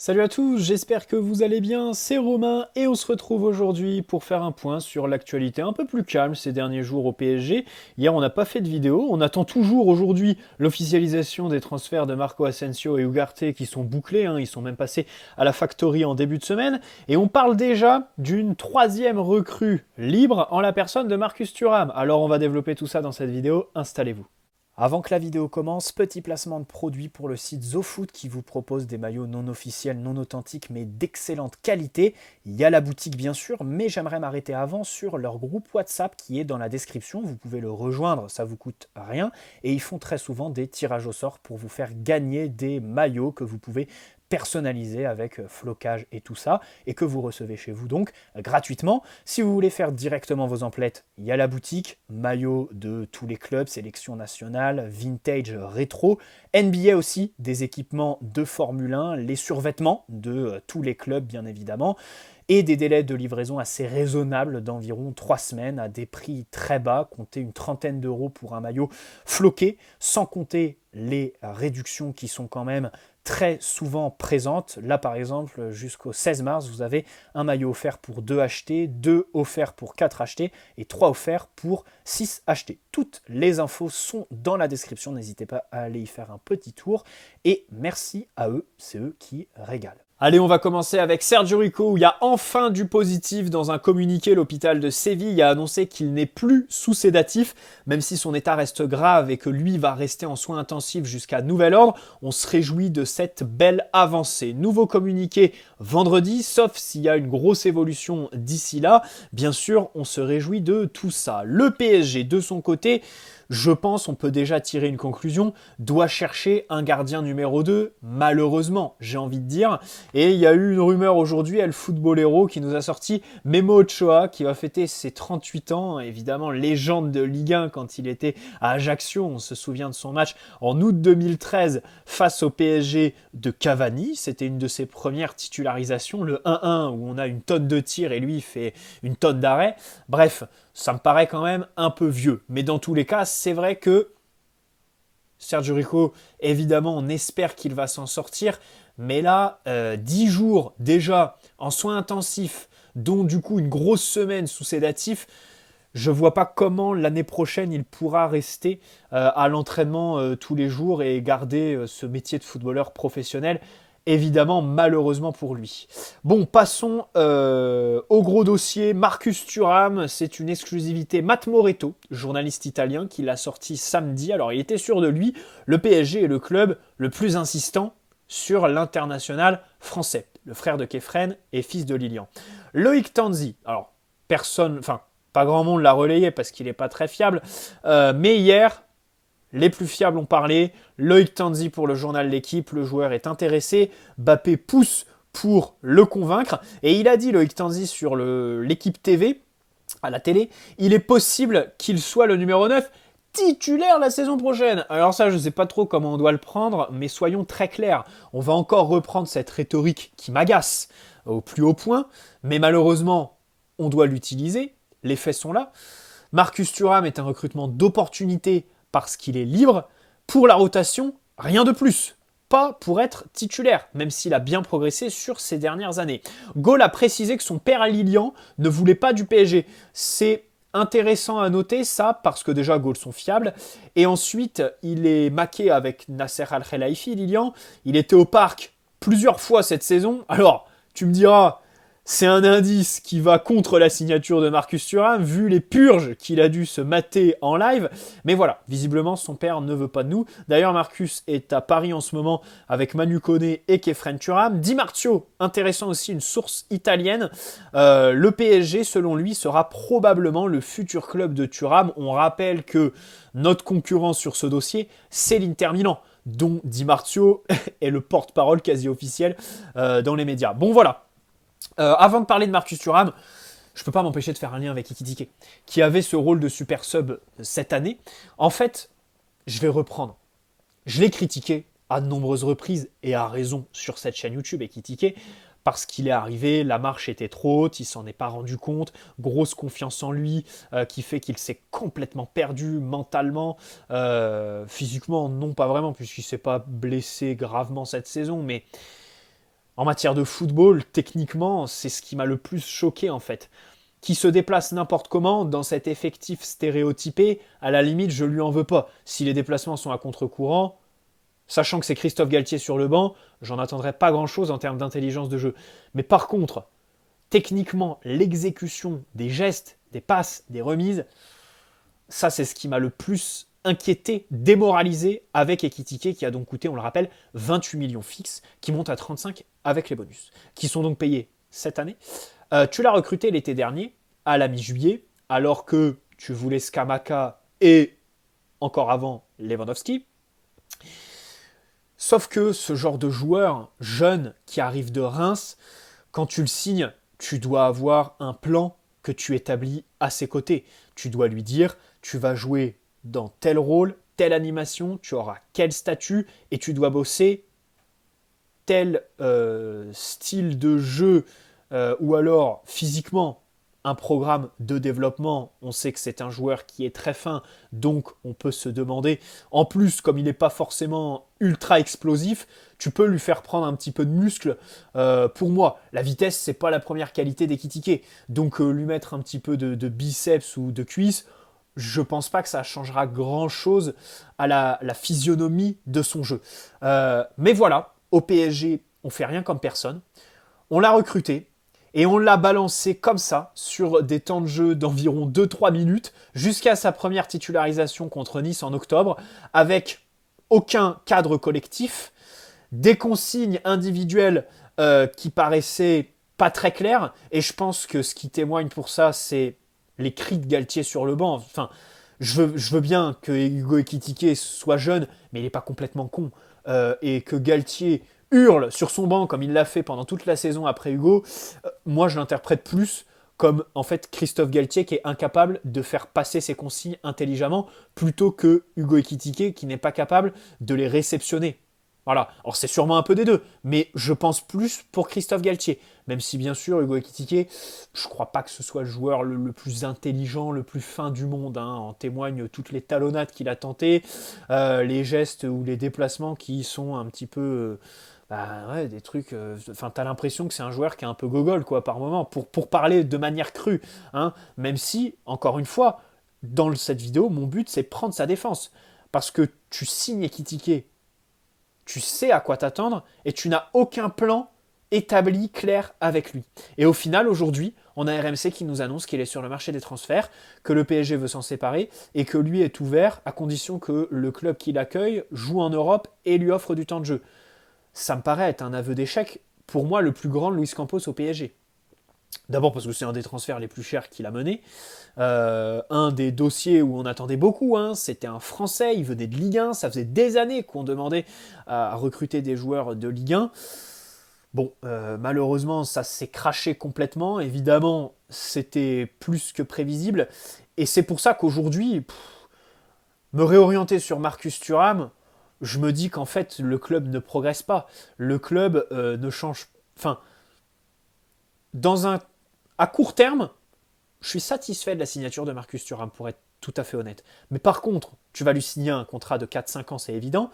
Salut à tous, j'espère que vous allez bien, c'est Romain et on se retrouve aujourd'hui pour faire un point sur l'actualité un peu plus calme ces derniers jours au PSG. Hier on n'a pas fait de vidéo, on attend toujours aujourd'hui l'officialisation des transferts de Marco Asensio et Ugarte qui sont bouclés, ils sont même passés à la Factory en début de semaine et on parle déjà d'une troisième recrue libre en la personne de Marcus Thuram. Alors on va développer tout ça dans cette vidéo, installez-vous. Avant que la vidéo commence, petit placement de produit pour le site ZoFoot qui vous propose des maillots non officiels, non authentiques mais d'excellente qualité. Il y a la boutique bien sûr, mais j'aimerais m'arrêter avant sur leur groupe WhatsApp qui est dans la description. Vous pouvez le rejoindre, ça vous coûte rien. Et ils font très souvent des tirages au sort pour vous faire gagner des maillots que vous pouvez personnalisé avec flocage et tout ça, et que vous recevez chez vous donc gratuitement. Si vous voulez faire directement vos emplettes, il y a la boutique, maillots de tous les clubs, sélection nationale, vintage, rétro, NBA aussi, des équipements de Formule 1, les survêtements de tous les clubs bien évidemment, et des délais de livraison assez raisonnables d'environ 3 semaines à des prix très bas, comptez une trentaine d'euros pour un maillot floqué, sans compter les réductions qui sont quand même très souvent présentes. Là par exemple, jusqu'au 16 mars, vous avez un maillot offert pour 2 achetés, 2 offerts pour 4 achetés et 3 offerts pour 6 achetés. Toutes les infos sont dans la description, n'hésitez pas à aller y faire un petit tour et merci à eux, c'est eux qui régalent. Allez, on va commencer avec Sergio Rico, où il y a enfin du positif. Dans un communiqué, l'hôpital de Séville a annoncé qu'il n'est plus sous sédatif, même si son état reste grave et que lui va rester en soins intensifs jusqu'à nouvel ordre. On se réjouit de cette belle avancée. Nouveau communiqué vendredi, sauf s'il y a une grosse évolution d'ici là. Bien sûr, on se réjouit de tout ça. Le PSG, de son côté, je pense, on peut déjà tirer une conclusion, doit chercher un gardien numéro 2, malheureusement, j'ai envie de dire. Et il y a eu une rumeur aujourd'hui, El Futbolero, qui nous a sorti Memo Ochoa, qui va fêter ses 38 ans, évidemment légende de Ligue 1 quand il était à Ajaccio. On se souvient de son match en août 2013 face au PSG de Cavani. C'était une de ses premières titularisations, le 1-1, où on a une tonne de tirs et lui fait une tonne d'arrêts. Bref, ça me paraît quand même un peu vieux. Mais dans tous les cas, c'est vrai que Sergio Rico, évidemment, on espère qu'il va s'en sortir. Mais là, 10 jours déjà en soins intensifs, dont du coup une grosse semaine sous sédatif, je ne vois pas comment l'année prochaine il pourra rester à l'entraînement tous les jours et garder ce métier de footballeur professionnel. Évidemment, malheureusement pour lui. Bon, passons au gros dossier. Marcus Thuram, c'est une exclusivité. Matt Moretto, journaliste italien, qui l'a sorti samedi. Alors, il était sûr de lui. Le PSG est le club le plus insistant sur l'international français. Le frère de Kefren et fils de Lilian. Loïc Tanzi, alors, pas grand monde l'a relayé parce qu'il n'est pas très fiable. Mais hier, les plus fiables ont parlé. Loïc Tanzi pour le journal L'Équipe. Le joueur est intéressé. Bappé pousse pour le convaincre. Et il a dit, Loïc Tanzi, sur l'Équipe TV, à la télé, il est possible qu'il soit le numéro 9 titulaire la saison prochaine. Alors ça, je ne sais pas trop comment on doit le prendre, mais soyons très clairs. On va encore reprendre cette rhétorique qui m'agace au plus haut point, mais malheureusement, on doit l'utiliser. Les faits sont là. Marcus Thuram est un recrutement d'opportunité parce qu'il est libre. Pour la rotation, rien de plus. Pas pour être titulaire, même s'il a bien progressé sur ces dernières années. Gaulle a précisé que son père Lilian ne voulait pas du PSG. C'est intéressant à noter ça, parce que déjà Gaulle sont fiables. Et ensuite, il est maqué avec Nasser Al-Khelaifi, Lilian. Il était au parc plusieurs fois cette saison. Alors, tu me diras, c'est un indice qui va contre la signature de Marcus Thuram, vu les purges qu'il a dû se mater en live. Mais voilà, visiblement, son père ne veut pas de nous. D'ailleurs, Marcus est à Paris en ce moment avec Manu Koné et Kefren Thuram. Di Marzio, intéressant aussi, une source italienne. Le PSG, selon lui, sera probablement le futur club de Thuram. On rappelle que notre concurrent sur ce dossier, c'est l'Inter Milan, dont Di Marzio est le porte-parole quasi officiel dans les médias. Bon, voilà. Avant de parler de Marcus Thuram, je ne peux pas m'empêcher de faire un lien avec Ekitike, qui avait ce rôle de super sub cette année. En fait, je vais reprendre. Je l'ai critiqué à de nombreuses reprises, et à raison, sur cette chaîne YouTube, Ekitike, parce qu'il est arrivé, la marche était trop haute, il s'en est pas rendu compte, grosse confiance en lui, qui fait qu'il s'est complètement perdu mentalement, physiquement non pas vraiment, puisqu'il ne s'est pas blessé gravement cette saison, mais En matière de football, techniquement, c'est ce qui m'a le plus choqué en fait. Qui se déplace n'importe comment dans cet effectif stéréotypé, à la limite, je lui en veux pas. Si les déplacements sont à contre-courant, sachant que c'est Christophe Galtier sur le banc, j'en attendrai pas grand-chose en termes d'intelligence de jeu. Mais par contre, techniquement, l'exécution des gestes, des passes, des remises, ça c'est ce qui m'a le plus inquiété, démoralisé avec Ekitike qui a donc coûté, on le rappelle, 28 millions fixes, qui monte à 35 avec les bonus, qui sont donc payés cette année. Tu l'as recruté l'été dernier, à la mi-juillet, alors que tu voulais Skamaka et encore avant Lewandowski. Sauf que ce genre de joueur jeune qui arrive de Reims, quand tu le signes, tu dois avoir un plan que tu établis à ses côtés. Tu dois lui dire, tu vas jouer dans tel rôle, telle animation, tu auras quel statut, et tu dois bosser tel style de jeu, ou alors physiquement, un programme de développement. On sait que c'est un joueur qui est très fin, donc on peut se demander, en plus, comme il n'est pas forcément ultra explosif, tu peux lui faire prendre un petit peu de muscle. Pour moi, la vitesse, c'est pas la première qualité d'Ekitike. Donc lui mettre un petit peu de biceps ou de cuisse, je pense pas que ça changera grand chose à la physionomie de son jeu. Mais voilà, au PSG, on fait rien comme personne. On l'a recruté et on l'a balancé comme ça sur des temps de jeu d'environ 2-3 minutes jusqu'à sa première titularisation contre Nice en octobre avec aucun cadre collectif, des consignes individuelles qui paraissaient pas très claires, et je pense que ce qui témoigne pour ça, c'est les cris de Galtier sur le banc. Enfin, je veux bien que Hugo Ekitike soit jeune, mais il n'est pas complètement con. Et que Galtier hurle sur son banc comme il l'a fait pendant toute la saison après Hugo, moi je l'interprète plus comme en fait Christophe Galtier qui est incapable de faire passer ses consignes intelligemment plutôt que Hugo Ekitike qui n'est pas capable de les réceptionner. Voilà, alors c'est sûrement un peu des deux, mais je pense plus pour Christophe Galtier. Même si bien sûr Hugo Ekitike, je crois pas que ce soit le joueur le plus intelligent, le plus fin du monde. Hein. En témoignent toutes les talonnades qu'il a tentées, les gestes ou les déplacements qui sont un petit peu... ouais, des trucs... Enfin, t'as l'impression que c'est un joueur qui est un peu gogol, quoi, par moment, pour parler de manière crue. Hein. Même si, encore une fois, dans cette vidéo, mon but, c'est prendre sa défense. Parce que tu signes Ekitike, tu sais à quoi t'attendre et tu n'as aucun plan établi, clair avec lui. Et au final, aujourd'hui, on a RMC qui nous annonce qu'il est sur le marché des transferts, que le PSG veut s'en séparer et que lui est ouvert à condition que le club qui l'accueille joue en Europe et lui offre du temps de jeu. Ça me paraît être un aveu d'échec, pour moi, le plus grand de Luis Campos au PSG. D'abord parce que c'est un des transferts les plus chers qu'il a mené. Un des dossiers où on attendait beaucoup, hein, c'était un Français, il venait de Ligue 1, ça faisait des années qu'on demandait à recruter des joueurs de Ligue 1. Bon, malheureusement, ça s'est craché complètement. Évidemment, c'était plus que prévisible. Et c'est pour ça qu'aujourd'hui, me réorienter sur Marcus Thuram, je me dis qu'en fait, le club ne progresse pas. Le club ne change... Enfin, à court terme, je suis satisfait de la signature de Marcus Thuram, pour être tout à fait honnête. Mais par contre, tu vas lui signer un contrat de 4-5 ans, c'est évident.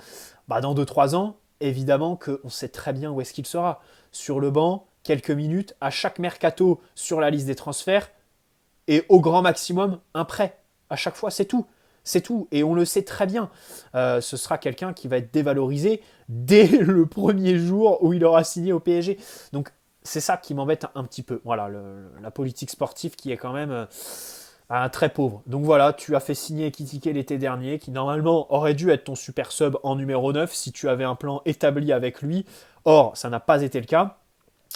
Bah, dans 2-3 ans, évidemment qu'on sait très bien où est-ce qu'il sera. Sur le banc, quelques minutes, à chaque mercato sur la liste des transferts, et au grand maximum, un prêt. À chaque fois, c'est tout. C'est tout. Et on le sait très bien. Ce sera quelqu'un qui va être dévalorisé dès le premier jour où il aura signé au PSG. Donc, c'est ça qui m'embête un petit peu. Voilà, la politique sportive qui est quand même très pauvre. Donc voilà, tu as fait signer Ekitike l'été dernier, qui normalement aurait dû être ton super sub en numéro 9 si tu avais un plan établi avec lui. Or, ça n'a pas été le cas.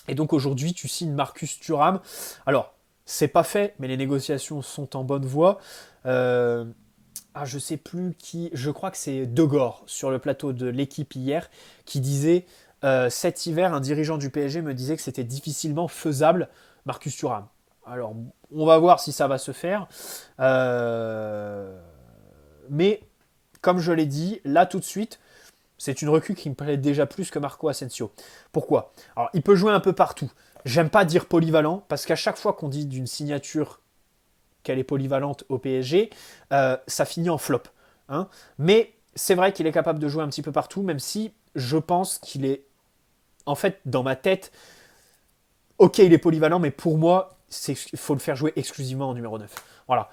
Et donc aujourd'hui, tu signes Marcus Thuram. Alors, c'est pas fait, mais les négociations sont en bonne voie. Je sais plus qui, je crois que c'est De Gore sur le plateau de l'équipe hier qui disait cet hiver, un dirigeant du PSG me disait que c'était difficilement faisable Marcus Thuram. Alors, on va voir si ça va se faire. Mais, comme je l'ai dit, là tout de suite, c'est une recrue qui me plaît déjà plus que Marco Asensio. Pourquoi ? Alors, il peut jouer un peu partout. J'aime pas dire polyvalent, parce qu'à chaque fois qu'on dit d'une signature qu'elle est polyvalente au PSG, ça finit en flop. Hein. Mais c'est vrai qu'il est capable de jouer un petit peu partout, même si je pense qu'il est en fait, dans ma tête, ok, il est polyvalent, mais pour moi, il faut le faire jouer exclusivement en numéro 9. Voilà.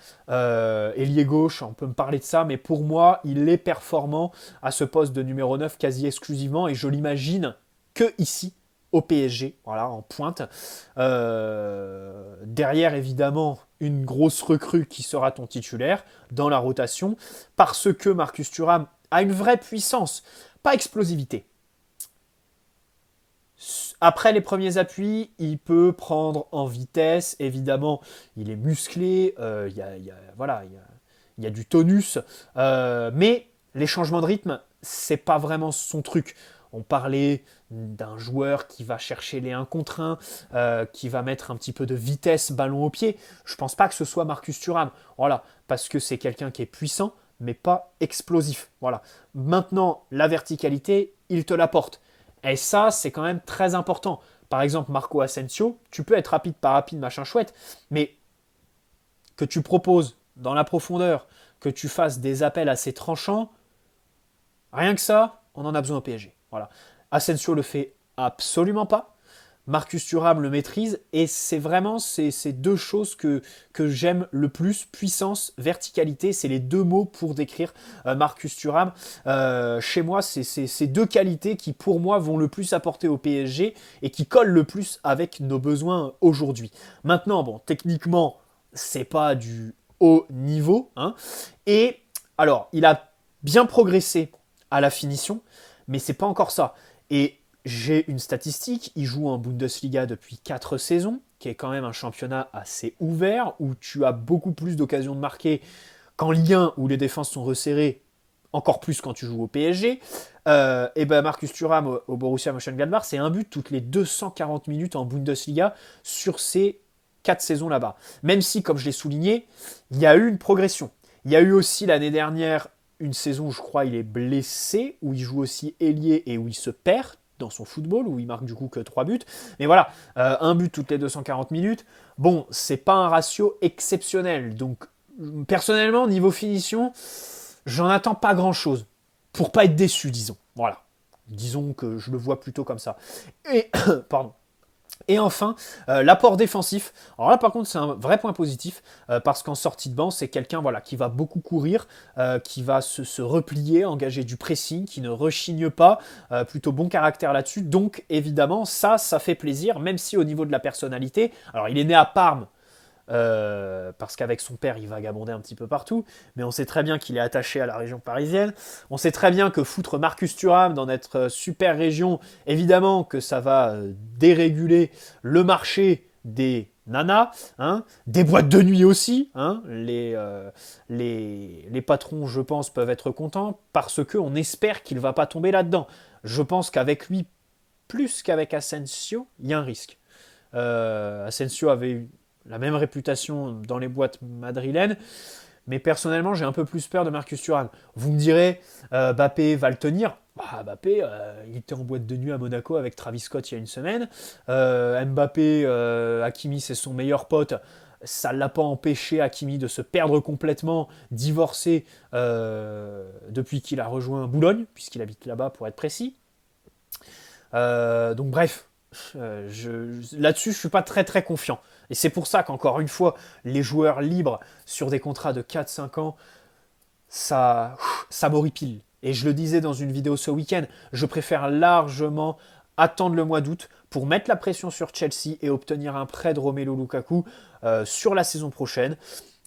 Ailier gauche, on peut me parler de ça, mais pour moi, il est performant à ce poste de numéro 9 quasi exclusivement, et je l'imagine que ici, au PSG, voilà, en pointe. Derrière, évidemment, une grosse recrue qui sera ton titulaire dans la rotation, parce que Marcus Thuram a une vraie puissance, pas explosivité. Après les premiers appuis, il peut prendre en vitesse. Évidemment, il est musclé. Voilà, il y a du tonus. Mais les changements de rythme, c'est pas vraiment son truc. On parlait d'un joueur qui va chercher les 1 contre 1, qui va mettre un petit peu de vitesse, ballon au pied. Je pense pas que ce soit Marcus Thuram. Voilà, parce que c'est quelqu'un qui est puissant, mais pas explosif. Voilà. Maintenant, la verticalité, il te l'apporte. Et ça, c'est quand même très important. Par exemple, Marco Asensio, tu peux être rapide, pas rapide, machin chouette, mais que tu proposes dans la profondeur, que tu fasses des appels assez tranchants, rien que ça, on en a besoin au PSG. Voilà. Asensio le fait absolument pas. Marcus Thuram le maîtrise et c'est vraiment ces deux choses que j'aime le plus, puissance, verticalité, c'est les deux mots pour décrire Marcus Thuram. Chez moi, c'est ces deux qualités qui pour moi vont le plus apporter au PSG et qui collent le plus avec nos besoins aujourd'hui. Maintenant, bon, techniquement, c'est pas du haut niveau, hein, et alors, il a bien progressé à la finition, mais c'est pas encore ça. Et j'ai une statistique, il joue en Bundesliga depuis 4 saisons, qui est quand même un championnat assez ouvert, où tu as beaucoup plus d'occasions de marquer qu'en Ligue 1, où les défenses sont resserrées, encore plus quand tu joues au PSG. Et ben Marcus Thuram au Borussia Mönchengladbach, c'est un but toutes les 240 minutes en Bundesliga sur ces 4 saisons là-bas. Même si, comme je l'ai souligné, il y a eu une progression. Il y a eu aussi l'année dernière une saison où je crois il est blessé, où il joue aussi ailier et où il se perd dans son football, où il marque du coup que 3 buts. Mais voilà, un but toutes les 240 minutes, bon, c'est pas un ratio exceptionnel. Donc, personnellement, niveau finition, j'en attends pas grand-chose. Pour pas être déçu, disons. Voilà. Disons que je le vois plutôt comme ça. Et, pardon. Et enfin, l'apport défensif. Alors là, par contre, c'est un vrai point positif, parce qu'en sortie de banc, c'est quelqu'un voilà, qui va beaucoup courir, qui va se replier, engager du pressing, qui ne rechigne pas, plutôt bon caractère là-dessus. Donc, évidemment, ça fait plaisir, même si au niveau de la personnalité, alors il est né à Parme, parce qu'avec son père, il vagabondait un petit peu partout, mais on sait très bien qu'il est attaché à la région parisienne. On sait très bien que foutre Marcus Thuram dans notre super région, évidemment que ça va déréguler le marché des nanas, hein, des boîtes de nuit aussi. Hein, les patrons, je pense, peuvent être contents parce qu'on espère qu'il ne va pas tomber là-dedans. Je pense qu'avec lui, plus qu'avec Asensio, il y a un risque. Asensio avait la même réputation dans les boîtes madrilènes, mais personnellement, j'ai un peu plus peur de Marcus Thuram. Vous me direz, Mbappé va le tenir. Bah, Mbappé, il était en boîte de nuit à Monaco avec Travis Scott il y a une semaine. Mbappé, Hakimi, c'est son meilleur pote. Ça ne l'a pas empêché, Hakimi, de se perdre complètement, divorcé depuis qu'il a rejoint Boulogne, puisqu'il habite là-bas pour être précis. Donc bref, là-dessus, je suis pas très très confiant. Et c'est pour ça qu'encore une fois, les joueurs libres sur des contrats de 4-5 ans, ça m'horripile. Et je le disais dans une vidéo ce week-end, je préfère largement attendre le mois d'août pour mettre la pression sur Chelsea et obtenir un prêt de Romelu Lukaku sur la saison prochaine.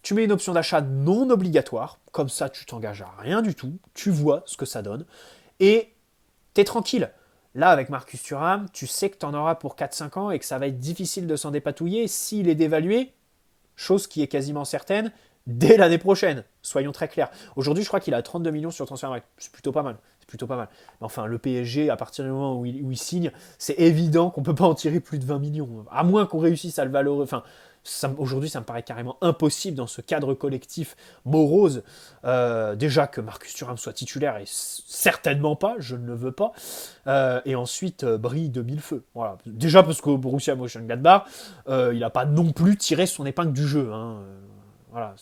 Tu mets une option d'achat non obligatoire, comme ça tu t'engages à rien du tout, tu vois ce que ça donne, et t'es tranquille. Là, avec Marcus Thuram, tu sais que tu en auras pour 4-5 ans et que ça va être difficile de s'en dépatouiller s'il est dévalué, chose qui est quasiment certaine, dès l'année prochaine. Soyons très clairs. Aujourd'hui, je crois qu'il a 32 millions sur Transfermarkt. C'est plutôt pas mal. C'est plutôt pas mal. Mais enfin, le PSG, à partir du moment où il signe, c'est évident qu'on ne peut pas en tirer plus de 20 millions. À moins qu'on réussisse à le valoriser. Enfin, aujourd'hui, ça me paraît carrément impossible dans ce cadre collectif morose. Déjà que Marcus Thuram soit titulaire, et certainement pas, je ne le veux pas. Et ensuite, brille de mille feux. Voilà. Déjà parce qu'au Borussia Mönchengladbach, il n'a pas non plus tiré son épingle du jeu. Hein. voilà,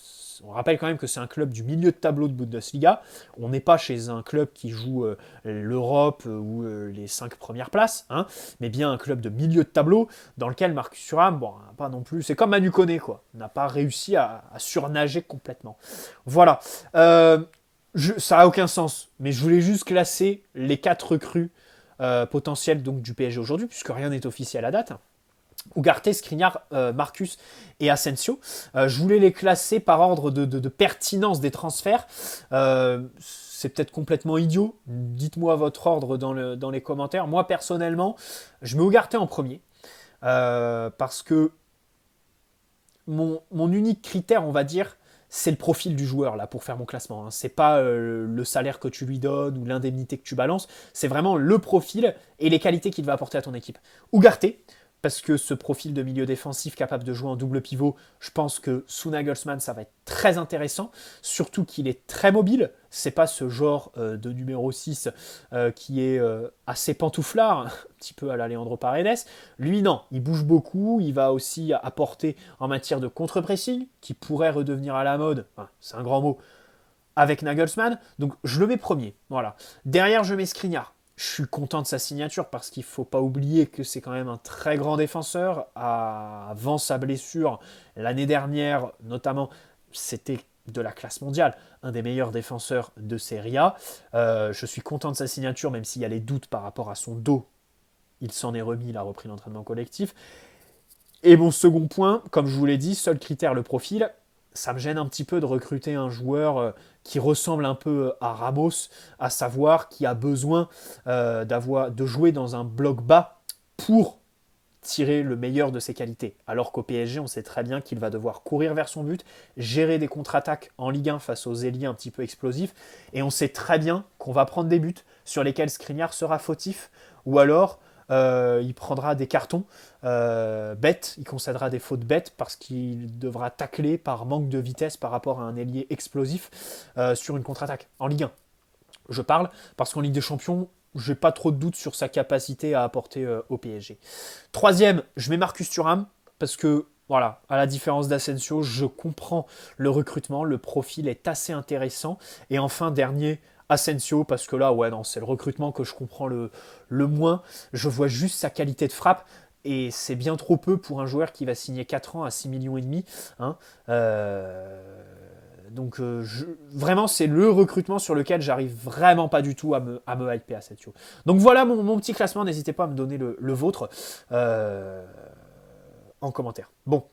on rappelle quand même que c'est un club du milieu de tableau de Bundesliga. On n'est pas chez un club qui joue l'Europe ou les 5 premières places, hein, mais bien un club de milieu de tableau dans lequel Marcus Thuram, bon, pas non plus, c'est comme Manu Koné, quoi, n'a pas réussi à surnager complètement. Voilà. Ça n'a aucun sens, mais je voulais juste classer les 4 recrues potentielles donc, du PSG aujourd'hui, puisque rien n'est officiel à date. Ugarte, Skriniar, Marcus et Asensio. Je voulais les classer par ordre de pertinence des transferts. C'est peut-être complètement idiot. Dites-moi votre ordre dans les commentaires. Moi, personnellement, je mets Ugarte en premier. Parce que mon unique critère, on va dire, c'est le profil du joueur là pour faire mon classement. Hein. C'est pas le salaire que tu lui donnes ou l'indemnité que tu balances. C'est vraiment le profil et les qualités qu'il va apporter à ton équipe. Ugarte, parce que ce profil de milieu défensif capable de jouer en double pivot, je pense que sous Nagelsmann, ça va être très intéressant, surtout qu'il est très mobile. C'est pas ce genre de numéro 6 qui est assez pantouflard, un petit peu à la Leandro Paredes. Lui, non, il bouge beaucoup, il va aussi apporter en matière de contre-pressing, qui pourrait redevenir à la mode, enfin, c'est un grand mot, avec Nagelsmann. Donc je le mets premier, voilà. Derrière, je mets Skriniar. Je suis content de sa signature parce qu'il ne faut pas oublier que c'est quand même un très grand défenseur. Avant sa blessure, l'année dernière, notamment, c'était de la classe mondiale, un des meilleurs défenseurs de Serie A. Je suis content de sa signature, même s'il y a les doutes par rapport à son dos. Il s'en est remis, il a repris l'entraînement collectif. Et mon second point, comme je vous l'ai dit, seul critère, le profil. Ça me gêne un petit peu de recruter un joueur qui ressemble un peu à Ramos, à savoir qui a besoin de jouer dans un bloc bas pour tirer le meilleur de ses qualités. Alors qu'au PSG, on sait très bien qu'il va devoir courir vers son but, gérer des contre-attaques en Ligue 1 face aux ailiers un petit peu explosifs, et on sait très bien qu'on va prendre des buts sur lesquels Skriniar sera fautif, ou alors il prendra des cartons bêtes, il concédera des fautes bêtes parce qu'il devra tacler par manque de vitesse par rapport à un ailier explosif sur une contre-attaque en Ligue 1. Je parle parce qu'en Ligue des Champions, j'ai pas trop de doutes sur sa capacité à apporter au PSG. Troisième, je mets Marcus Thuram parce que voilà, à la différence d'Asensio, je comprends le recrutement, le profil est assez intéressant. Et enfin, dernier, Asensio, parce que là, ouais, non, c'est le recrutement que je comprends le moins. Je vois juste sa qualité de frappe, et c'est bien trop peu pour un joueur qui va signer 4 ans à 6,5 millions. Hein. Donc, vraiment, c'est le recrutement sur lequel j'arrive vraiment pas du tout à me hyper Asensio. Donc voilà mon petit classement, n'hésitez pas à me donner le vôtre en commentaire. Bon,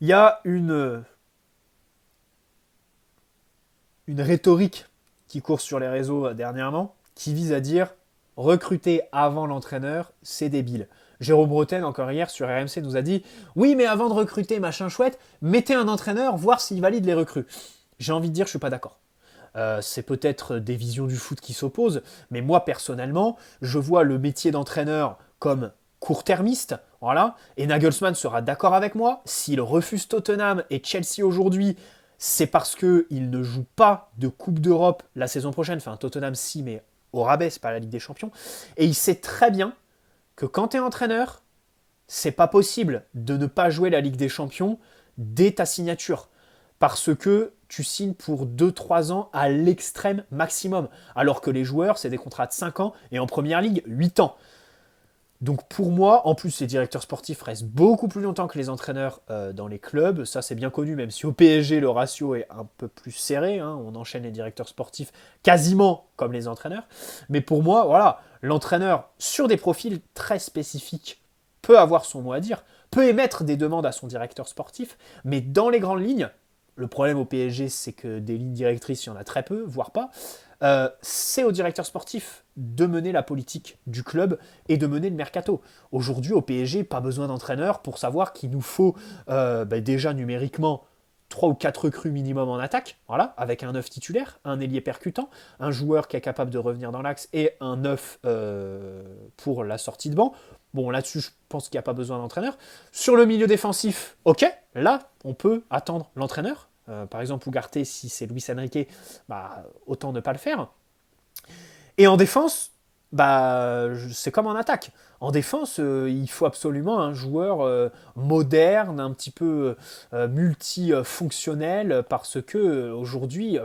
il y a une rhétorique qui court sur les réseaux dernièrement, qui vise à dire « recruter avant l'entraîneur, c'est débile ». Jérôme Bretagne, encore hier, sur RMC, nous a dit « oui, mais avant de recruter, machin chouette, mettez un entraîneur, voir s'il valide les recrues ». J'ai envie de dire « je suis pas d'accord ». C'est peut-être des visions du foot qui s'opposent, mais moi, personnellement, je vois le métier d'entraîneur comme court-termiste, voilà, et Nagelsmann sera d'accord avec moi, s'il refuse Tottenham et Chelsea aujourd'hui, c'est parce qu'il ne joue pas de Coupe d'Europe la saison prochaine. Enfin, Tottenham, si, mais au rabais, c'est pas la Ligue des Champions. Et il sait très bien que quand tu es entraîneur, c'est pas possible de ne pas jouer la Ligue des Champions dès ta signature. Parce que tu signes pour 2-3 ans à l'extrême maximum. Alors que les joueurs, c'est des contrats de 5 ans et en première ligue, 8 ans. Donc pour moi, en plus les directeurs sportifs restent beaucoup plus longtemps que les entraîneurs dans les clubs, ça c'est bien connu, même si au PSG le ratio est un peu plus serré, hein, on enchaîne les directeurs sportifs quasiment comme les entraîneurs, mais pour moi, voilà, l'entraîneur sur des profils très spécifiques peut avoir son mot à dire, peut émettre des demandes à son directeur sportif, mais dans les grandes lignes, le problème au PSG c'est que des lignes directrices il y en a très peu, voire pas, c'est au directeur sportif de mener la politique du club et de mener le mercato. Aujourd'hui, au PSG, pas besoin d'entraîneur pour savoir qu'il nous faut déjà numériquement 3 ou 4 recrues minimum en attaque, voilà, avec un 9 titulaire, un ailier percutant, un joueur qui est capable de revenir dans l'axe et un 9 pour la sortie de banc. Bon, là-dessus, je pense qu'il n'y a pas besoin d'entraîneur. Sur le milieu défensif, ok, là, on peut attendre l'entraîneur. Par exemple, Ugarte, si c'est Luis Enrique, autant ne pas le faire. Et en défense, c'est comme en attaque. en défense, il faut absolument un joueur moderne, un petit peu multifonctionnel, parce que aujourd'hui,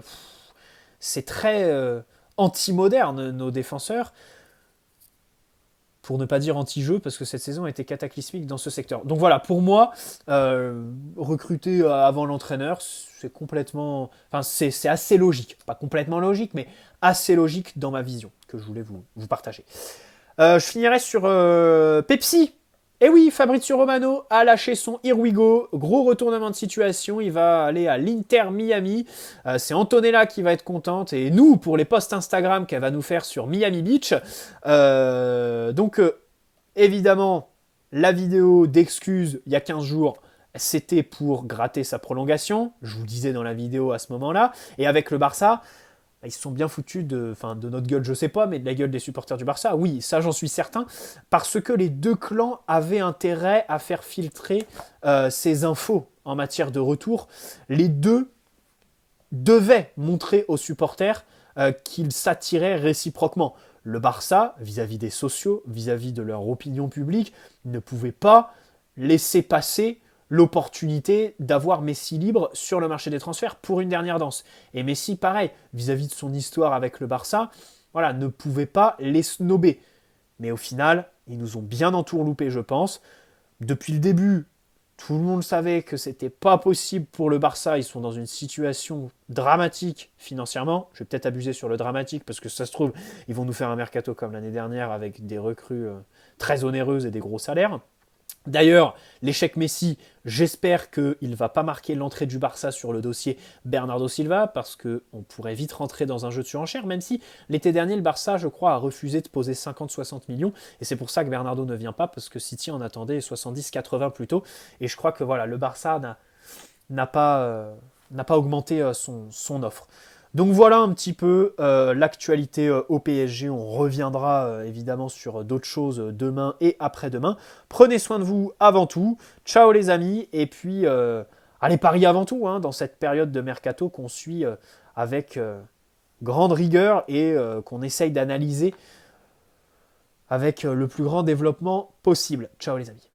c'est très anti-moderne, nos défenseurs, pour ne pas dire anti-jeu, parce que cette saison a été cataclysmique dans ce secteur. Donc voilà, pour moi, recruter avant l'entraîneur, c'est complètement... Enfin, c'est assez logique. Pas complètement logique, mais assez logique dans ma vision, que je voulais vous partager. Je finirai sur Pepsi. Et oui, Fabrizio Romano a lâché son Here We Go. Gros retournement de situation. Il va aller à l'Inter Miami. C'est Antonella qui va être contente. Et nous, pour les posts Instagram qu'elle va nous faire sur Miami Beach. Évidemment, la vidéo d'excuses il y a 15 jours, c'était pour gratter sa prolongation. Je vous le disais dans la vidéo à ce moment-là. Et avec le Barça, ils se sont bien foutus de notre gueule, je sais pas, mais de la gueule des supporters du Barça. Oui, ça j'en suis certain, parce que les deux clans avaient intérêt à faire filtrer ces infos en matière de retour. Les deux devaient montrer aux supporters qu'ils s'attiraient réciproquement. Le Barça, vis-à-vis des sociaux, vis-à-vis de leur opinion publique, ne pouvait pas laisser passer l'opportunité d'avoir Messi libre sur le marché des transferts pour une dernière danse. Et Messi, pareil, vis-à-vis de son histoire avec le Barça, voilà, ne pouvait pas les snober. Mais au final, ils nous ont bien entourloupés, je pense. Depuis le début, tout le monde savait que c'était pas possible pour le Barça. Ils sont dans une situation dramatique financièrement. Je vais peut-être abuser sur le dramatique parce que ça se trouve, ils vont nous faire un mercato comme l'année dernière avec des recrues très onéreuses et des gros salaires. D'ailleurs, l'échec Messi, j'espère qu'il ne va pas marquer l'entrée du Barça sur le dossier Bernardo Silva, parce qu'on pourrait vite rentrer dans un jeu de surenchère, même si l'été dernier, le Barça, je crois, a refusé de poser 50-60 millions, et c'est pour ça que Bernardo ne vient pas, parce que City en attendait 70-80 plutôt, et je crois que voilà, le Barça n'a pas augmenté son offre. Donc voilà un petit peu l'actualité au PSG. On reviendra évidemment sur d'autres choses demain et après-demain. Prenez soin de vous avant tout. Ciao les amis. Et puis, allez Paris avant tout, hein, dans cette période de mercato qu'on suit avec grande rigueur et qu'on essaye d'analyser avec le plus grand développement possible. Ciao les amis.